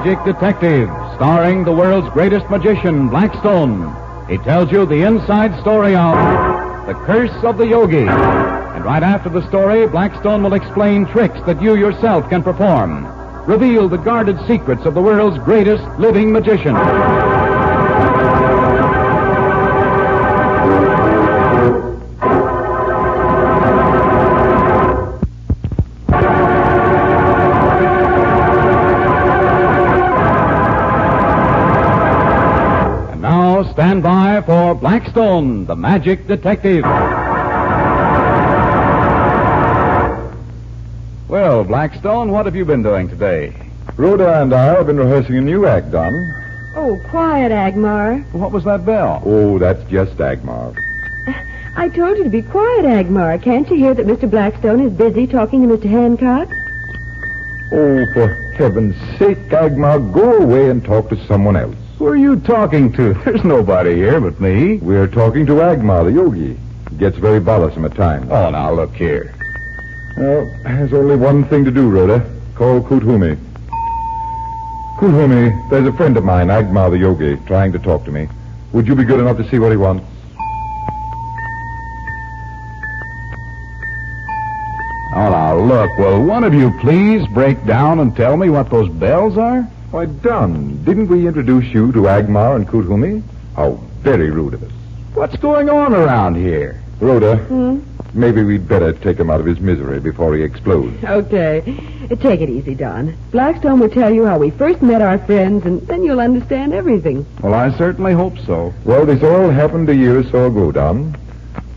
Magic Detective, starring the world's greatest magician, Blackstone. He tells you the inside story of The Curse of the Yogi. And right after the story, Blackstone will explain tricks that you yourself can perform. Reveal the guarded secrets of the world's greatest living magician. And now, stand by for Blackstone, the Magic Detective. Well, Blackstone, what have you been doing today? Rhoda and I have been rehearsing a new act, Don. Oh, quiet, Agmar. What was that bell? Oh, that's just Agmar. I told you to be quiet, Agmar. Can't you hear that Mr. Blackstone is busy talking to Mr. Hancock? Oh, for heaven's sake, Agmar, go away and talk to someone else. Who are you talking to? There's nobody here but me. We're talking to Agmar, the yogi. He gets very bothersome at times. Oh, now, look here. Well, there's only one thing to do, Rhoda. Call Kuthumi. Kuthumi, there's a friend of mine, Agmar the yogi, trying to talk to me. Would you be good enough to see what he wants? Oh, now, look, will one of you please break down and tell me what those bells are? Why, Don, didn't we introduce you to Agmar and Kuthumi? How very rude of us. What's going on around here? Rhoda, maybe we'd better take him out of his misery before he explodes. Okay. Take it easy, Don. Blackstone will tell you how we first met our friends, and then you'll understand everything. Well, I certainly hope so. Well, this all happened a year or so ago, Don.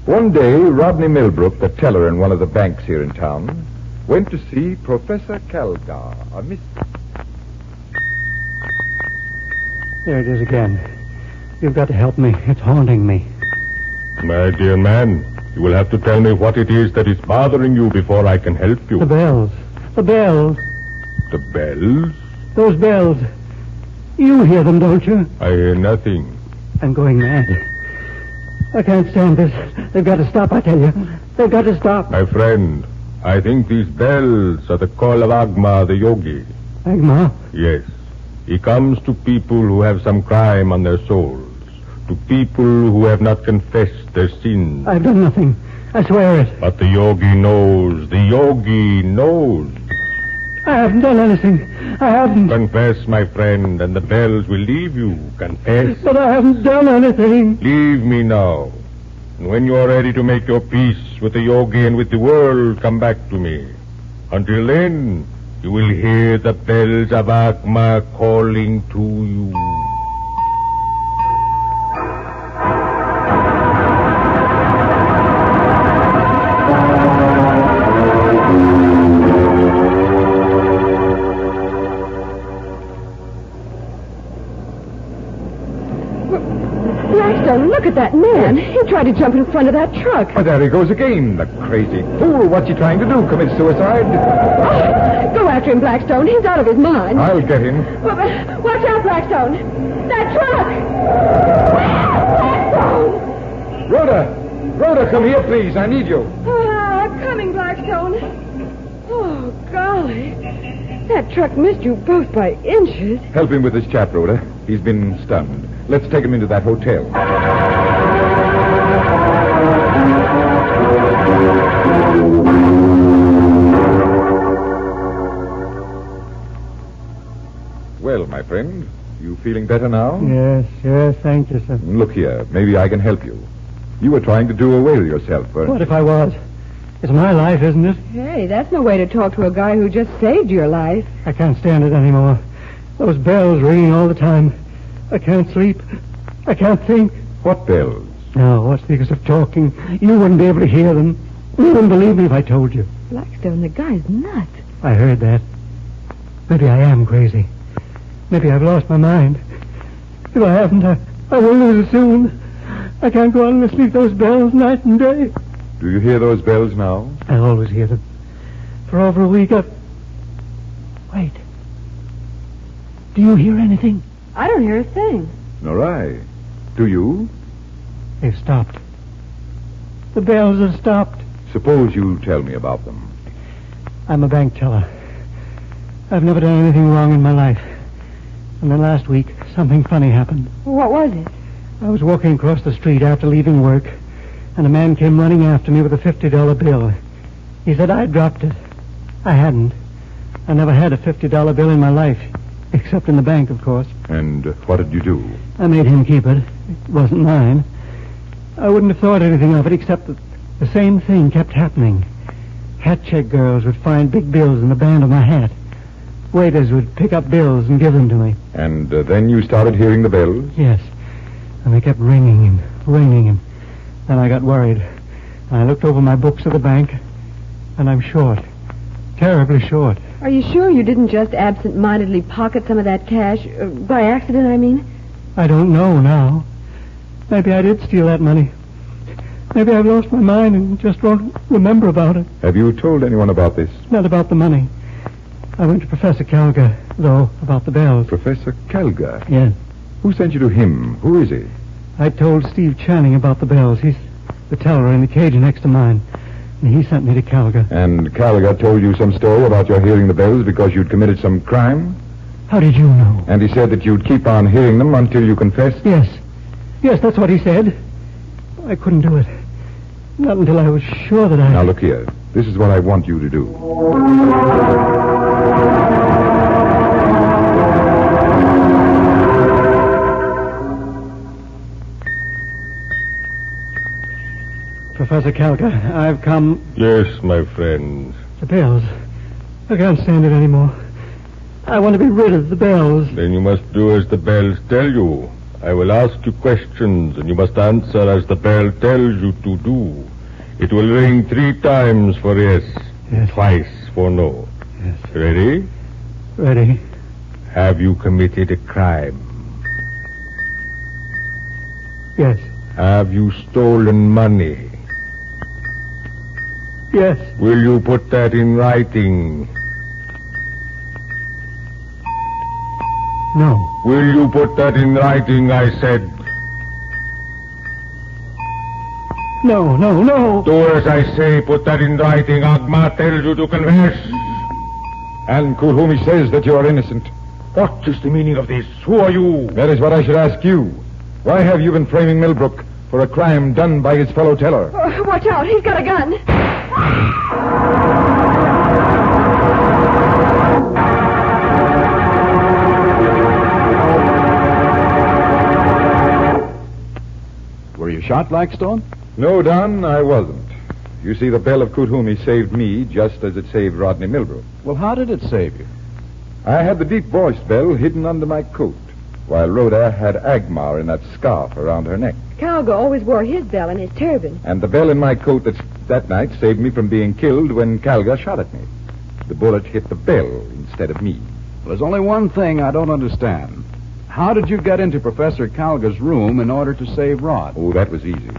One day, Rodney Millbrook, the teller in one of the banks here in town, went to see Professor Calgar, a mystic. There it is again. You've got to help me. It's haunting me. My dear man, you will have to tell me what it is that is bothering you before I can help you. The bells. The bells. The bells? Those bells. You hear them, don't you? I hear nothing. I'm going mad. I can't stand this. They've got to stop, I tell you. They've got to stop. My friend, I think these bells are the call of Agmar the yogi. Agmar? Yes. He comes to people who have some crime on their souls. To people who have not confessed their sins. I've done nothing. I swear it. But the yogi knows. The yogi knows. I haven't done anything. I haven't. Confess, my friend, and the bells will leave you. Confess. But I haven't done anything. Leave me now. And when you are ready to make your peace with the yogi and with the world, come back to me. Until then, you will hear the bells of Agmar calling to you. Blackstone, look at that man. He tried to jump in front of that truck. Oh, there he goes again, the crazy fool. What's he trying to do, commit suicide? Oh, go after him, Blackstone. He's out of his mind. I'll get him. Watch out, Blackstone. That truck! Blackstone! Rhoda, come here, please. I need you. I'm coming, Blackstone. Oh, golly. That truck missed you both by inches. Help him with this chap, Rhoda. He's been stunned. Let's take him into that hotel. Well, my friend, you feeling better now? Yes, thank you, sir. Look here, maybe I can help you. You were trying to do away with yourself, weren't What if I was? It's my life, isn't it? Hey, that's no way to talk to a guy who just saved your life. I can't stand it anymore. Those bells ringing all the time. I can't sleep. I can't think. What bells? No, what's the use of talking? You wouldn't be able to hear them. You wouldn't believe me if I told you. Blackstone, the guy's nuts. I heard that. Maybe I am crazy. Maybe I've lost my mind. If I haven't, I will lose it soon. I can't go on listening to those bells night and day. Do you hear those bells now? I always hear them. For over a week, Wait. Do you hear anything? I don't hear a thing. Nor I. Do you? They've stopped. The bells have stopped. Suppose you tell me about them. I'm a bank teller. I've never done anything wrong in my life. And then last week, something funny happened. What was it? I was walking across the street after leaving work, and a man came running after me with a $50 bill. He said I'd dropped it. I hadn't. I never had a $50 bill in my life, except in the bank, of course. And what did you do? I made him keep it. It wasn't mine. I wouldn't have thought anything of it, except that the same thing kept happening. Hat check girls would find big bills in the band of my hat. Waiters would pick up bills and give them to me. And then you started hearing the bells? Yes. And they kept ringing and ringing, and then I got worried. And I looked over my books at the bank, and I'm short. Terribly short. Are you sure you didn't just absent-mindedly pocket some of that cash? By accident, I mean? I don't know now. Maybe I did steal that money. Maybe I've lost my mind and just won't remember about it. Have you told anyone about this? Not about the money. I went to Professor Calga, though, about the bells. Professor Calga? Yes. Who sent you to him? Who is he? I told Steve Channing about the bells. He's the teller in the cage next to mine. And he sent me to Calga. And Calga told you some story about your hearing the bells because you'd committed some crime? How did you know? And he said that you'd keep on hearing them until you confessed? Yes. Yes, that's what he said. I couldn't do it. Not until I was sure that I... Now, look here. This is what I want you to do. Professor Calga, I've come... Yes, my friend. The bells. I can't stand it anymore. I want to be rid of the bells. Then you must do as the bells tell you. I will ask you questions, and you must answer as the bell tells you to do. It will ring 3 times for yes, Yes. twice for no. Yes. Ready? Ready? Have you committed a crime? Yes. Have you stolen money? Yes. Will you put that in writing? No. Will you put that in writing, I said? No, no, no. Do as I say, put that in writing. Agma tells you to confess. And Kulhumi says that you are innocent. What is the meaning of this? Who are you? That is what I should ask you. Why have you been framing Millbrook for a crime done by his fellow teller? Watch out, he's got a gun. Were you shot, Blackstone? No, Don, I wasn't. You see, the bell of Kuthumi saved me just as it saved Rodney Millbrook. Well, how did it save you? I had the deep-voiced bell hidden under my coat, while Rhoda had Agmar in that scarf around her neck. Calga always wore his bell in his turban. And the bell in my coat that night saved me from being killed when Calga shot at me. The bullet hit the bell instead of me. Well, there's only one thing I don't understand. How did you get into Professor Calga's room in order to save Rod? Oh, that was easy.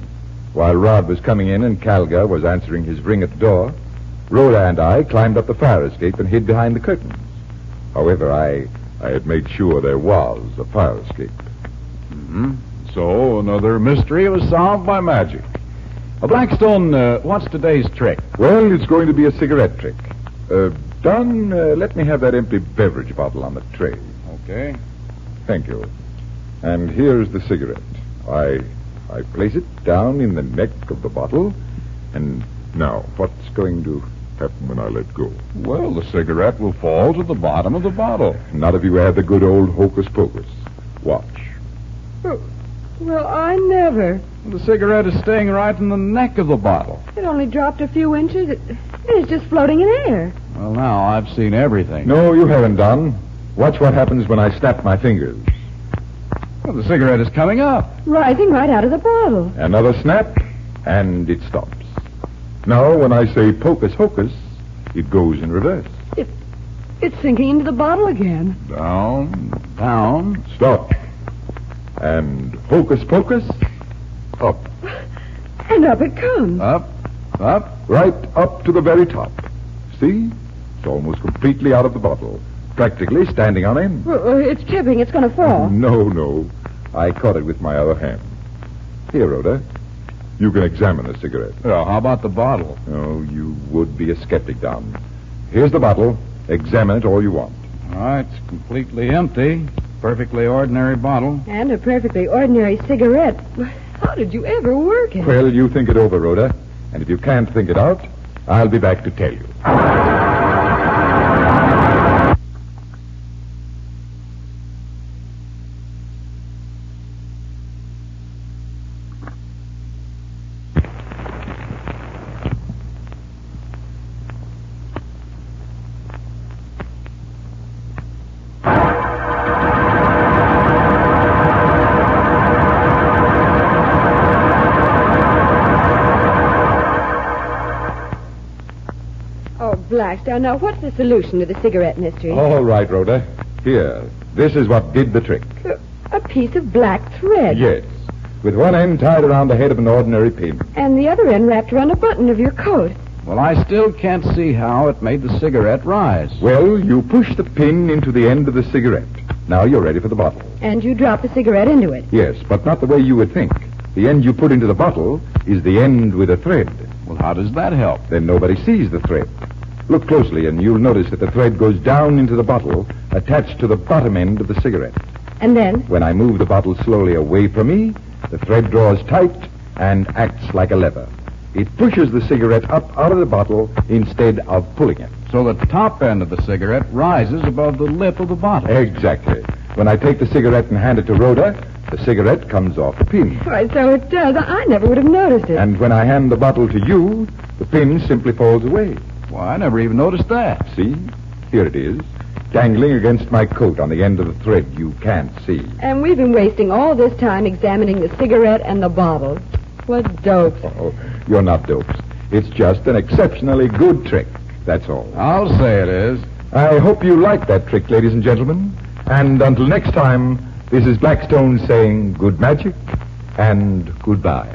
While Rod was coming in and Calga was answering his ring at the door, Rhoda and I climbed up the fire escape and hid behind the curtains. However, I had made sure there was a fire escape. Mm-hmm. So, another mystery was solved by magic. Blackstone, what's today's trick? Well, it's going to be a cigarette trick. Don, let me have that empty beverage bottle on the tray. Okay. Thank you. And here's the cigarette. I place it down in the neck of the bottle. And now, what's going to happen when I let go? Well, the cigarette will fall to the bottom of the bottle. Not if you have the good old hocus pocus. Watch. Well, I never. The cigarette is staying right in the neck of the bottle. It only dropped a few inches. It's just floating in air. Well, now, I've seen everything. No, you haven't, Don. Watch what happens when I snap my fingers. Well, the cigarette is coming up. Rising right out of the bottle. Another snap, and it stops. Now, when I say pocus hocus, it goes in reverse. It's sinking into the bottle again. Down, down. Stop. And hocus pocus, up. And up it comes. Up, up. Right up to the very top. See? It's almost completely out of the bottle. Practically standing on end. It's tipping. It's going to fall. No. I caught it with my other hand. Here, Rhoda. You can examine the cigarette. Well, how about the bottle? Oh, you would be a skeptic, Don. Here's the bottle. Examine it all you want. All right, it's completely empty. Perfectly ordinary bottle. And a perfectly ordinary cigarette. How did you ever work it? Well, you think it over, Rhoda. And if you can't think it out, I'll be back to tell you. Blackstone, now what's the solution to the cigarette mystery? All right, Rhoda. Here, this is what did the trick. A piece of black thread. Yes, with one end tied around the head of an ordinary pin. And the other end wrapped around a button of your coat. Well, I still can't see how it made the cigarette rise. Well, you push the pin into the end of the cigarette. Now you're ready for the bottle. And you drop the cigarette into it. Yes, but not the way you would think. The end you put into the bottle is the end with a thread. Well, how does that help? Then nobody sees the thread. Look closely, and you'll notice that the thread goes down into the bottle, attached to the bottom end of the cigarette. And then? When I move the bottle slowly away from me, the thread draws tight and acts like a lever. It pushes the cigarette up out of the bottle instead of pulling it. So the top end of the cigarette rises above the lip of the bottle. Exactly. When I take the cigarette and hand it to Rhoda, the cigarette comes off the pin. Why, so it does. I never would have noticed it. And when I hand the bottle to you, the pin simply falls away. Why, I never even noticed that. See? Here it is, dangling against my coat on the end of the thread you can't see. And we've been wasting all this time examining the cigarette and the bottle. What dopes. Oh, you're not dopes. It's just an exceptionally good trick, that's all. I'll say it is. I hope you like that trick, ladies and gentlemen. And until next time, this is Blackstone saying good magic and goodbye.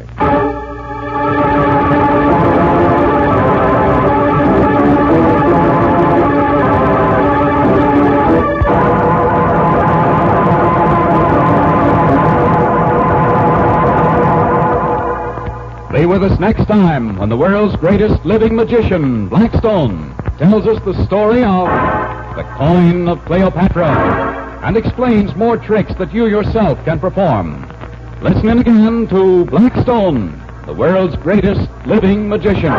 Be with us next time when the world's greatest living magician, Blackstone, tells us the story of the coin of Cleopatra and explains more tricks that you yourself can perform. Listen in again to Blackstone, the world's greatest living magician.